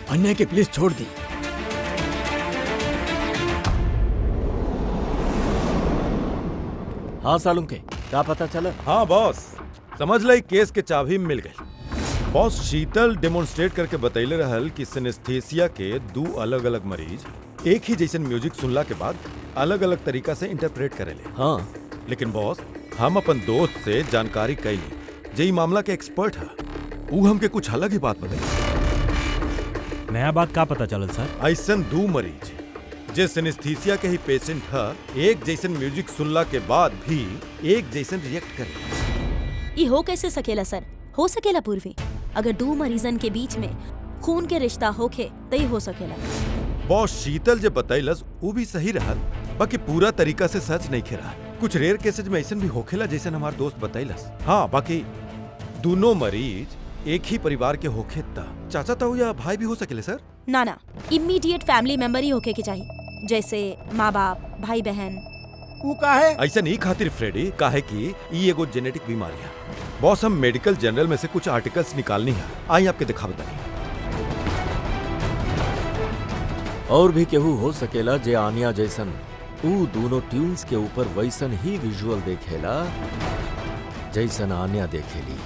Speaker 1: अन्या के पुलिस छोड़ दी।
Speaker 2: हाँ सालुम के क्या पता चला?
Speaker 7: हाँ बॉस, समझ लाई केस के चाबी मिल गई। बॉस शीतल डेमोन्स्ट्रेट करके बतैले रहल कि सिनेस्थेसिया के 2 अलग अलग मरीज एक ही जैसन म्यूजिक सुनला के बाद अलग अलग तरीका से इंटरप्रेट करेले।
Speaker 2: हाँ
Speaker 7: लेकिन बॉस, हम अपन दोस्त से जानकारी कैली जे ई मामला के एक्सपर्ट है, ऊ हमके कुछ अलग ही बात बताई।
Speaker 3: नया बात का पता चलल सर?
Speaker 7: ऐसन 2 मरीज जे सिनेस्थीसिया के ही पेशेंट है, एक जैसन म्यूजिक सुनला के बाद भी एक जैसन रिएक्ट करे।
Speaker 6: ये हो कैसे सकेला सर? हो सकेला पूर्वी, अगर 2 मरीजन के बीच में खून के रिश्ता होखे तो ही हो सकेला।
Speaker 7: बॉस शीतल जे बतैलस वो भी सही रहल, बाकी पूरा तरीका से सच नहीं खेरा। कुछ रेयर केसेज में ऐसन भी होखेला जैसन हमार दोस्त बतैलस। हाँ, बाकी दोनों मरीज एक ही परिवार के होखे ता चाचा ताऊ या भाई भी हो सकेले सर?
Speaker 6: ना ना, इमीडिएट फैमिली मेंबर ही होके के चाहिए, जैसे माँ बाप, भाई बहन।
Speaker 8: वो का है?
Speaker 7: ऐसा नहीं खातिर फ्रेडी, काहे कि ई एगो जेनेटिक बीमारी है। बॉस, हम मेडिकल जर्नल में से कुछ आर्टिकल्स निकालनी है, आई आपके दिखा बताइए।
Speaker 2: और भी केहू हो सकेला जे आनिया जैसन ऊ दोनों ट्यून्स के ऊपर वैसन ही विजुअल देखेला जैसन आनिया देखेली।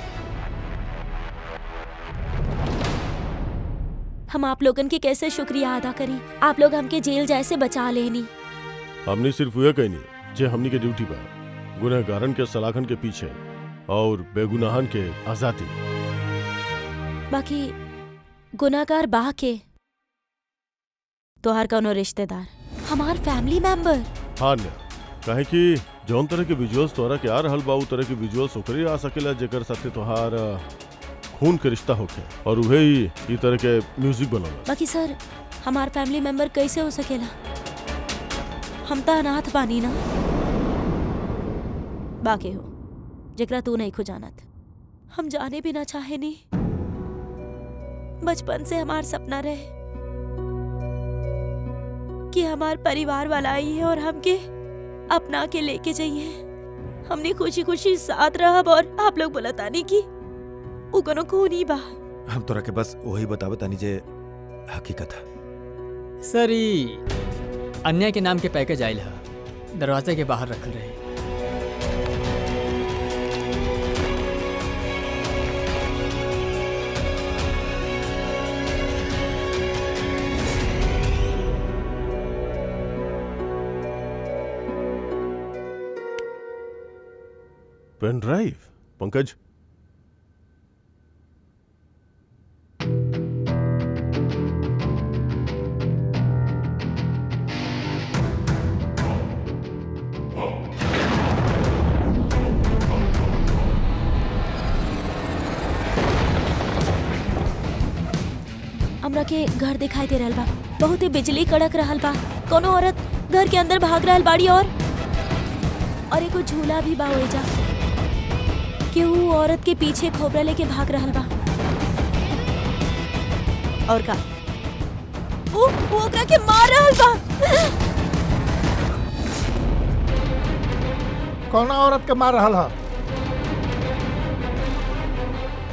Speaker 6: हम आप लोगन के कैसे शुक्रिया अदा करी? आप लोग हमके जेल जाए से बचा लेनी।
Speaker 5: हमने सिर्फ ये कहनी जे हमनी के ड्यूटी पर गुनहगारन के सलाखन के पीछे और बेगुनाहन के आजादी।
Speaker 6: बाकी गुनाहगार बा के तोहार कौनो रिश्तेदार, हमार फैमिली मेंबर।
Speaker 5: हाँ न, काहे कि जौन तरह के विजुअल्स तोहरा के आ रहल बा उ तरह के विजुअल्स ओकरे आ सकेला जेकर साथे तोहार खून के रिश्ता होखे और उहे ही ई तरह के म्यूजिक बनाना।
Speaker 6: बाकी सर, हमार फैमिली मेंबर कैसे हो सकेला? हम तो अनाथ बानी ना। बाकी हो जेकरा तू नहीं खो जानत, हम जाने भी ना चाहे नी। बचपन से हमार सपना रहे कि हमार परिवार वाला आई है और हमके अपना के लेके जाइए। हमने खुशी खुशी साथ रहा और आप लोग बोलतानी की उ कोनो खूनी बा।
Speaker 7: हम तोरा के बस वही बतावे तानी जे हकीकत है।
Speaker 1: सर ई अन्या के नाम के पैकेज आयल है, दरवाजे के बाहर रखल रहे।
Speaker 5: पेन ड्राइव पंकज,
Speaker 6: हमरा के घर दिखाई दे रहल बा, बहुत ही बिजली कड़क रहल बा। कोनो औरत घर के अंदर भाग रहल बाड़ी और एगो झूला भी बा ओइजा। केहू औरत के पीछे खोबरा लेके भाग रहल बा। और का वो ओकरा के मार रहल बा।
Speaker 8: कौन औरत के मार रहल है?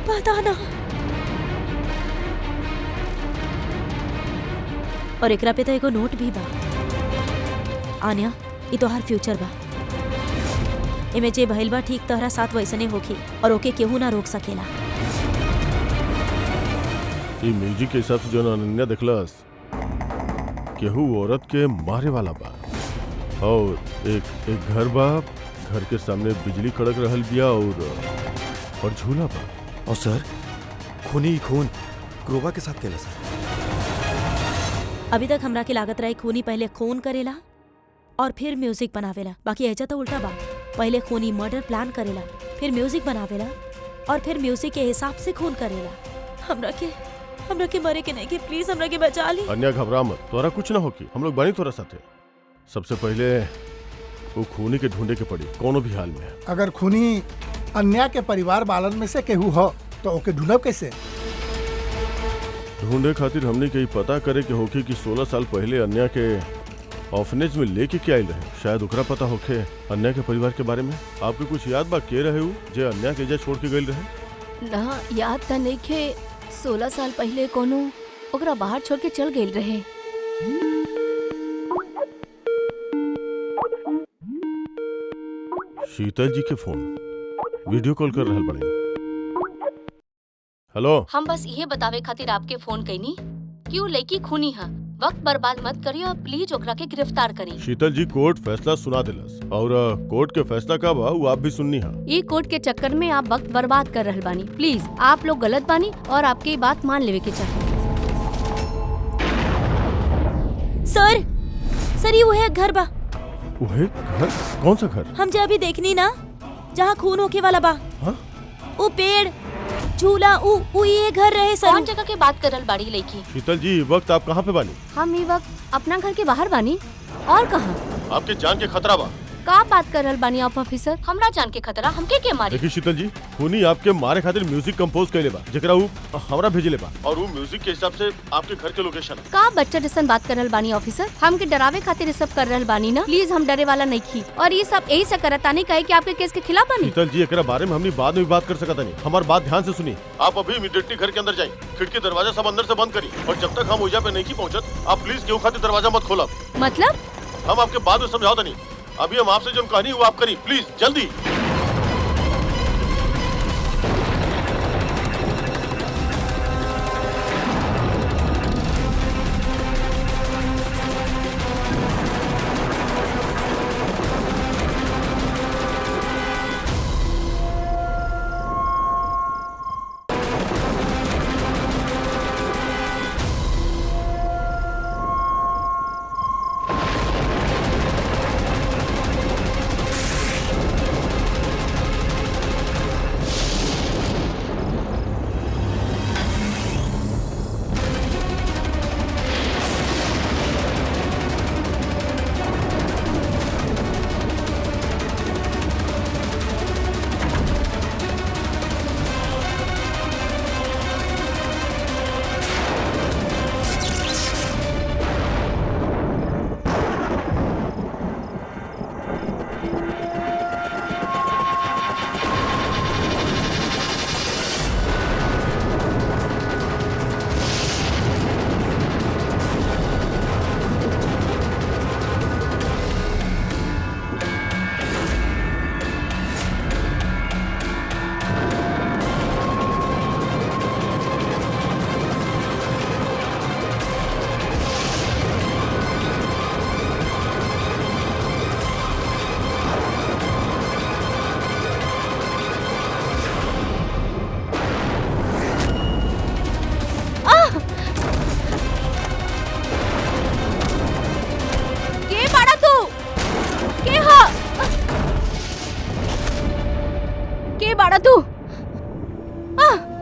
Speaker 6: पता ना। और एकरा पे तो एगो नोट भी बा। आन्या, ई तोहार फ्यूचर बा। एमे जे भइल बा ठीक तोहरा साथ वैसने होखी और ओके केहू ना रोक सकेला।
Speaker 5: ई म्यूजिक के हिसाब से जो अनन्या देखलस, केहू औरत के मारे वाला बा और एक घर बा, घर के सामने बिजली कड़क रहल बिया और झूला बा।
Speaker 7: और सर, खूनी खून क्रोबा के साथ केला सर।
Speaker 6: अभी तक हमरा के लागत रहे खूनी पहले खून करेला और फिर म्यूजिक बनावेला। बाकी ऐसा तो उल्टा बा, पहले खूनी मर्डर प्लान करेला, फिर म्यूजिक बनावेला और फिर म्यूजिक के हिसाब से खून करेला। हमरा के मरे के नहीं के, प्लीज हमरा के बचा ली।
Speaker 5: अन्या घबरा मत, तोरा कुछ ना होगी, हम लोग बानी तोरा साथे। सबसे पहले वो खूनी के ढूंढे के पड़ी कोनो भी हाल में।
Speaker 8: अगर खूनी अन्या के परिवार वालन में से केहू हो तो ओके ढूंढब कैसे?
Speaker 5: ढूंढे खातिर हमने के पता करे के होगी कि 16 साल पहले अन्या के ऑर्फनेज में लेके क्या आयल रहे? शायद ओकरा पता होखे अन्या के परिवार के बारे में। आपके कुछ याद बा के रहे उ जे अन्या के एजा छोड़ के गइल रहे?
Speaker 4: ना याद त नइखे। 16 साल पहले कोनो ओकरा बाहर छोड़ के चल गइल रहे।
Speaker 5: शीतल जी के फोन वीडियो कॉल कर रहल बड़े। हेलो,
Speaker 4: हम बस ये बतावे खातिर आपके फोन कईनी कि वो लड़की खूनी है। वक्त बर्बाद मत करिए और प्लीज ओकरा के गिरफ्तार करी।
Speaker 5: शीतल जी कोर्ट फैसला सुना दिलस और कोर्ट के फैसला का बा वो आप भी सुननी है।
Speaker 4: ये कोर्ट के चक्कर में आप वक्त बर्बाद कर रहल बानी। प्लीज आप लोग गलत बानी और आपकी बात मान लेवे के चाहिए।
Speaker 6: सर ये वो है घर बा।
Speaker 5: वो है घर? कौन सा घर?
Speaker 6: हम जो अभी देखनी ना जहाँ खून होके वाला बा।
Speaker 5: हाँ?
Speaker 6: वो पेड़ झूला उ ये घर रहे सर।
Speaker 4: कौन जगह के बात करल बाड़ी लड़की?
Speaker 5: शीतल जी वक्त आप कहाँ पे बानी?
Speaker 4: हम ये वक्त अपना घर के बाहर बानी। और कहाँ?
Speaker 5: आपके जान के खतरा बा।
Speaker 4: का बात कर रहल बानी आप ऑफिसर? हमरा जान के खतरा हमके के मारी?
Speaker 5: देखिए शीतल जी, खूनी आपके मारे खातिर म्यूजिक कंपोज कइले बा जेकरा उ हमरा भेजले बा और वो म्यूजिक के हिसाब से आपके घर के लोकेशन है।
Speaker 4: का बच्चा जैसन बात कर रहल बानी ऑफिसर? हमके डरावे खातिर ये सब कर रहल बानी ना। प्लीज हम डरे वाला नहीं खी और ये सब यही से करतानी कहे कि आपके केस के खिलाफ बानी।
Speaker 5: शीतल जी एकरा बारे में हमनी बाद में भी बात कर सकता नहीं। हमार बात ध्यान से सुनी। आप अभी इमीडिएटली घर के अंदर जाइए, खिड़की दरवाजा सब अंदर से बंद करी और जब तक हम ओइजा पे नहीं पहुंचत आप प्लीज केहू खातिर दरवाजा मत खोला।
Speaker 4: मतलब?
Speaker 5: हम आपके बाद में समझाओ नहीं। अभी हम आपसे जो कहानी वो आप करी प्लीज जल्दी।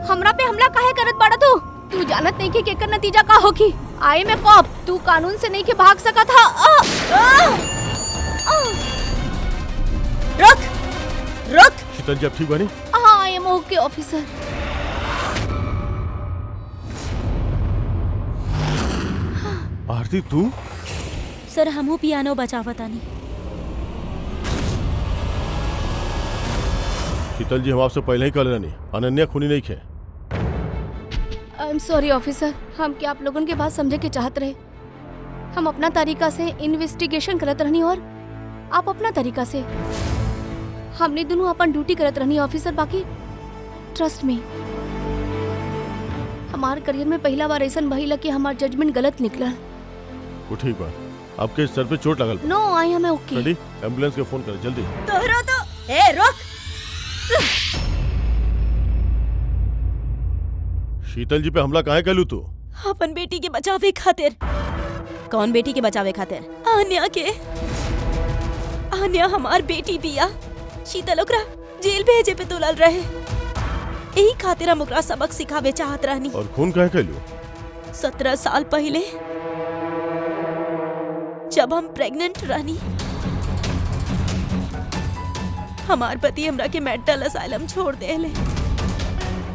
Speaker 4: हमरा पे हमला काहे करत बाड़ा तू? तू जानत नहीं कि केकर नतीजा का होगी। आई में कॉप, तू कानून से नहीं के भाग सका था।
Speaker 6: रुक रुक।
Speaker 5: शीतल जी अब ठीक बनी?
Speaker 4: हाँ आई एम ओके ऑफिसर।
Speaker 5: आरती तू?
Speaker 6: सर हमू पियानो बचावतानी।
Speaker 5: शीतल जी हम आपसे पहले ही कल रहनी अनन्या खूनी नहीं खे।
Speaker 4: आई एम सॉरी ऑफिसर, हम क्या आप लोगों के बात समझे के चाहत रहे। हम अपना तरीका से इन्वेस्टिगेशन करत रहनी और आप अपना तरीका से। हमने दोनों अपन ड्यूटी करत रहनी ऑफिसर। बाकी ट्रस्ट मी, हमारे करियर में पहला बार ऐसा भइल कि हमार जजमेंट गलत निकला।
Speaker 5: वो ठीक बा, आपके सर पे चोट लगल।
Speaker 4: No I am okay.
Speaker 5: Ready, ambulance के फोन कर जल्दी।
Speaker 6: तोहरा तो ए रुक।
Speaker 5: शीतल जी पे हमला काहे कलू तू?
Speaker 6: अपन बेटी के बचावे खातिर। कौन बेटी के बचावे खातिर? आन्या के। आन्या हमार बेटी बिया। शीतल ओकरा जेल भेजे पे तुलल रहे। यही खातिर हम ओकरा सबक सिखावे चाहत रहनी।
Speaker 5: और खून काहे कलू?
Speaker 6: 17 साल पहले जब हम प्रेग्नेंट रहनी, हमार पति हमरा के मेंटल असाइलम छोड़ देले।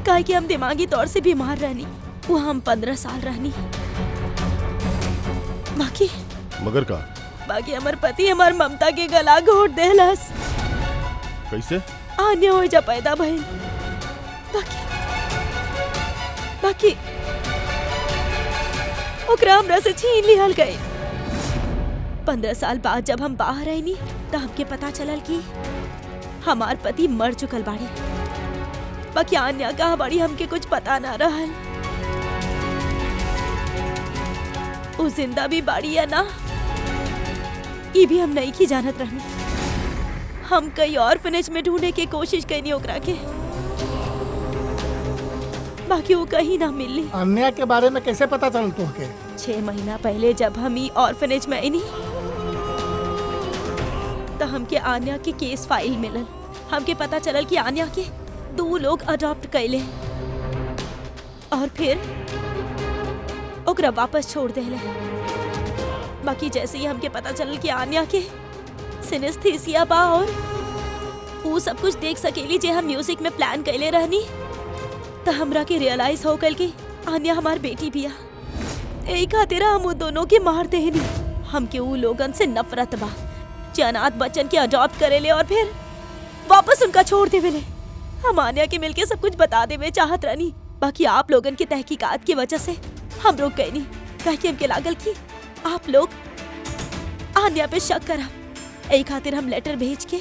Speaker 6: काहे कि हम दिमागी तौर से बीमार रहनी। वो हम 15 साल रहनी। बाकी
Speaker 5: मगर का
Speaker 6: बाकी हमार पति हमार ममता के गला घोट देहलस।
Speaker 5: कैसे?
Speaker 6: आन्या हो जा पैदा भइल। बाकी ओकरा हमरा से छीन लिहल गए। 15 साल बाद जब हम बाहर आईनी तो हमके पता चलल कि हमार पति मर चुकल बाड़ी। बाकी आन्या कहाँ बाड़ी हमके कुछ पता ना रहल। वो जिंदा भी बाड़ी या ना ये भी हम नहीं की जानत रहनी। हम कई ऑर्फनेज में ढूंढने की कोशिश कईनी ओकरा के, बाकी वो कहीं ना मिली।
Speaker 8: अन्या के बारे में कैसे पता चल तुमके?
Speaker 6: 6 महीना पहले जब हम ई ऑर्फनेज में आईनी तो हमके आन्या के केस फाइल मिलल। हमके पता चलल कि आन्या के 2 लोग अडॉप्ट कैले और फिर ओकरा वापस छोड़ देले। बाकी जैसे ही हमके पता चलल कि आन्या के सिनेस्थीसिया बा और वो सब कुछ देख सकेली जे हम म्यूजिक में प्लान कैले रहनी, तो हमरा के रियलाइज हो गल कि आन्या हमार बेटी बिया। यही खातिर हम वो दोनों के मार देनी। हमके वो लोगन से नफरत बा जे अनाथ बच्चन के अडॉप्ट करेले और फिर वापस उनका छोड़ देवेले। हम आन्या के मिलके सब कुछ बता देवे चाहत रहनी, बाकी आप लोगन की तहकीकात की वजह से हम रुक गए नहीं। ताकि हमके लागल कि आप लोग आन्या पे शक करा। यही खातिर हम लेटर भेज के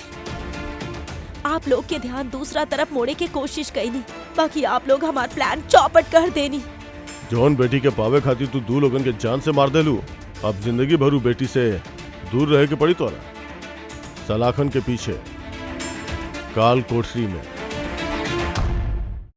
Speaker 6: आप लोग के ध्यान दूसरा तरफ मोड़े के कोशिश कईनी। बाकी आप लोग हमार प्लान चौपट कर देनी।
Speaker 5: जौन बेटी के पावे खातिर तू 2 लोगन के जान से मार देलू, अब जिंदगी भर बेटी से दूर रहे के पड़ी तोरा। सलाखन के पीछे काल कोठरी में